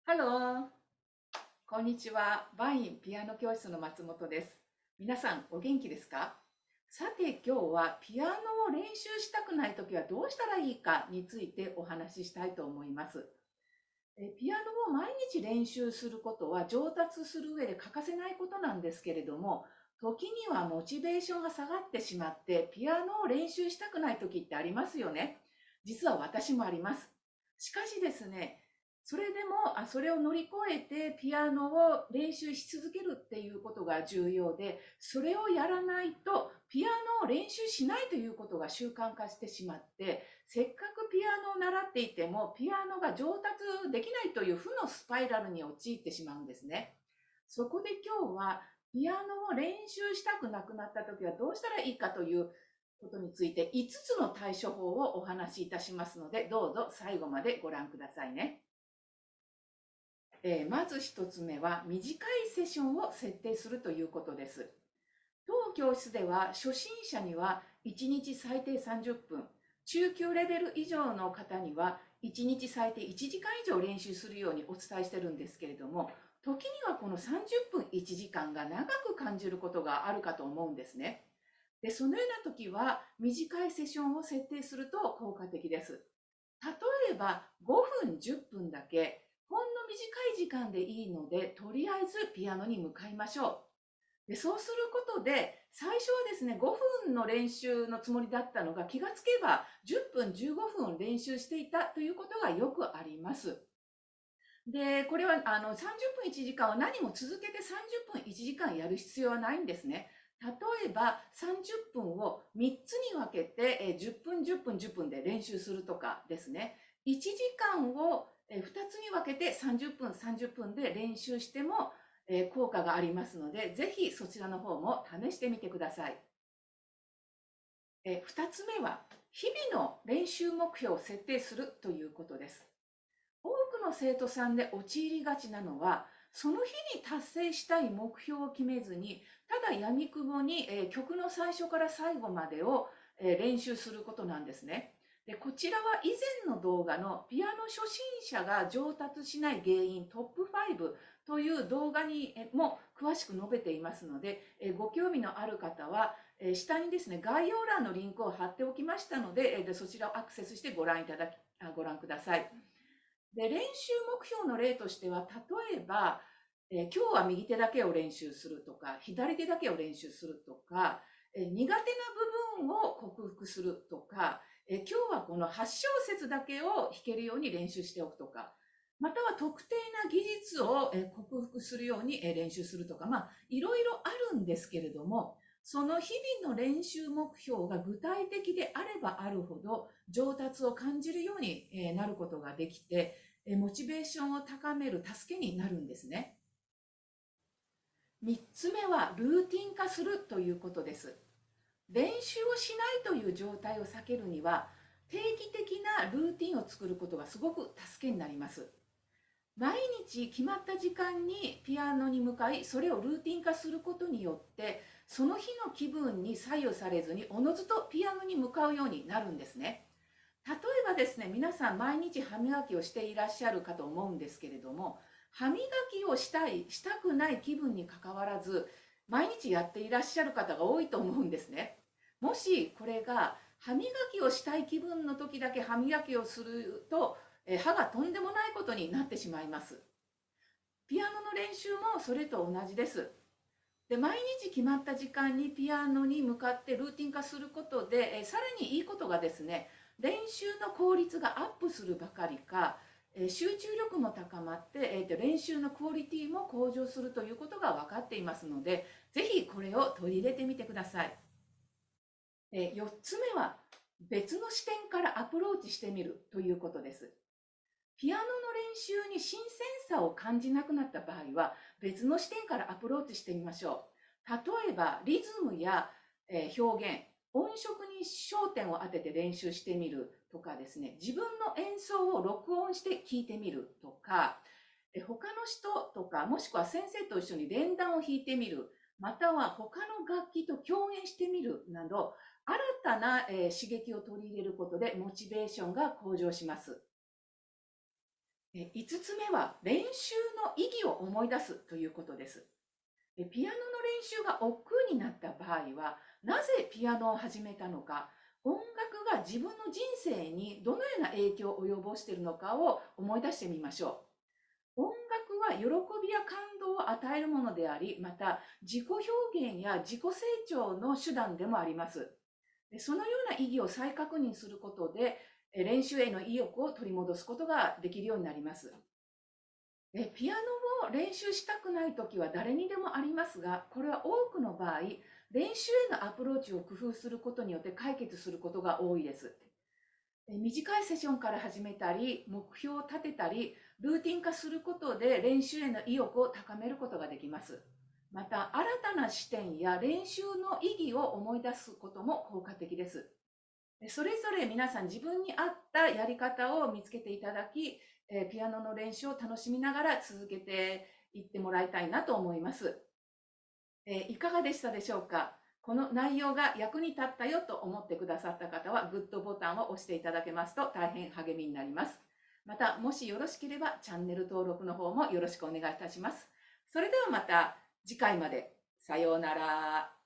ハロー、こんにちは。バインピアノ教室の松本です。皆さんお元気ですか？さて今日はピアノを練習したくないときはどうしたらいいかについてお話ししたいと思います。ピアノを毎日練習することは上達する上で欠かせないことなんですけれども、時にはモチベーションが下がってしまってピアノを練習したくない時ってありますよね。実は私もあります。しかしですね、それでもそれを乗り越えてピアノを練習し続けるっていうことが重要で、それをやらないとピアノを練習しないということが習慣化してしまって、せっかくピアノを習っていてもピアノが上達できないという負のスパイラルに陥ってしまうんですね。そこで今日はピアノを練習したくなくなった時はどうしたらいいかということについて5つの対処法をお話しいたしますので、どうぞ最後までご覧くださいね。まず1つ目は短いセッションを設定するということです。当教室では初心者には1日最低30分、中級レベル以上の方には1日最低1時間以上練習するようにお伝えしてるんですけれども、時にはこの30分1時間が長く感じることがあるかと思うんですね。で、そのような時は短いセッションを設定すると効果的です。例えば5分、10分だけ、ほんの短い時間でいいので、とりあえずピアノに向かいましょう。で、そうすることで、最初はですね、5分の練習のつもりだったのが、気がつけば10分、15分練習していたということがよくあります。で、これは30分1時間は何も続けて30分1時間やる必要はないんですね。例えば30分を3つに分けて10分、10分、10分で練習するとかですね。1時間を2つに分けて30分、30分で練習しても効果がありますので、ぜひそちらの方も試してみてください。2つ目は、日々の練習目標を設定するということです。多くの生徒さんで陥りがちなのは、その日に達成したい目標を決めずに、ただ闇雲に、曲の最初から最後までを、練習することなんですね。で、こちらは以前の動画のピアノ初心者が上達しない原因トップ5という動画にも詳しく述べていますので、ご興味のある方は、下にですね、概要欄のリンクを貼っておきましたので、そちらをアクセスしてご覧ください。で、練習目標の例としては、例えば、今日は右手だけを練習するとか、左手だけを練習するとか、苦手な部分を克服するとか、今日はこの8小節だけを弾けるように練習しておくとか、または特定な技術を克服するように練習するとか、いろいろあるんですけれども、その日々の練習目標が具体的であればあるほど上達を感じるようになることができて、モチベーションを高める助けになるんですね。3つ目はルーティン化するということです。練習をしないという状態を避けるには、定期的なルーティンを作ることがすごく助けになります。毎日決まった時間にピアノに向かい、それをルーティン化することによって、その日の気分に左右されずにおのずとピアノに向かうようになるんですね。例えばですね、皆さん毎日歯磨きをしていらっしゃるかと思うんですけれども、歯磨きをしたい、したくない気分にかかわらず、毎日やっていらっしゃる方が多いと思うんですね。もしこれが歯磨きをしたい気分の時だけ歯磨きをすると、歯がとんでもないことになってしまいます。ピアノの練習もそれと同じです。で、毎日決まった時間にピアノに向かってルーティン化することで、さらにいいことがですね、練習の効率がアップするばかりか、集中力も高まって、練習のクオリティも向上するということが分かっていますので、ぜひこれを取り入れてみてください。4つ目は、別の視点からアプローチしてみるということです。ピアノの練習に新鮮さを感じなくなった場合は、別の視点からアプローチしてみましょう。例えば、リズムや表現、音色に焦点を当てて練習してみるとかですね、自分の演奏を録音して聞いてみるとか、他の人とか、もしくは先生と一緒に連弾を弾いてみる、または他の楽器と共演してみるなど、新たな刺激を取り入れることでモチベーションが向上します。5つ目は練習の意義を思い出すということです。ピアノの練習が億劫になった場合は、なぜピアノを始めたのか、音楽が自分の人生にどのような影響を及ぼしているのかを思い出してみましょう。音楽は喜びや感動を与えるものであり、また自己表現や自己成長の手段でもあります。そのような意義を再確認することで、練習への意欲を取り戻すことができるようになります。ピアノを練習したくないときは誰にでもありますが、これは多くの場合、練習へのアプローチを工夫することによって解決することが多いです。短いセッションから始めたり、目標を立てたり、ルーティン化することで練習への意欲を高めることができます。また、新たな視点や練習の意義を思い出すことも効果的です。それぞれ皆さん自分に合ったやり方を見つけていただき、ピアノの練習を楽しみながら続けていってもらいたいなと思います。いかがでしたでしょうか。この内容が役に立ったよと思ってくださった方は、グッドボタンを押していただけますと大変励みになります。また、もしよろしければチャンネル登録の方もよろしくお願いいたします。それではまた次回まで。さようなら。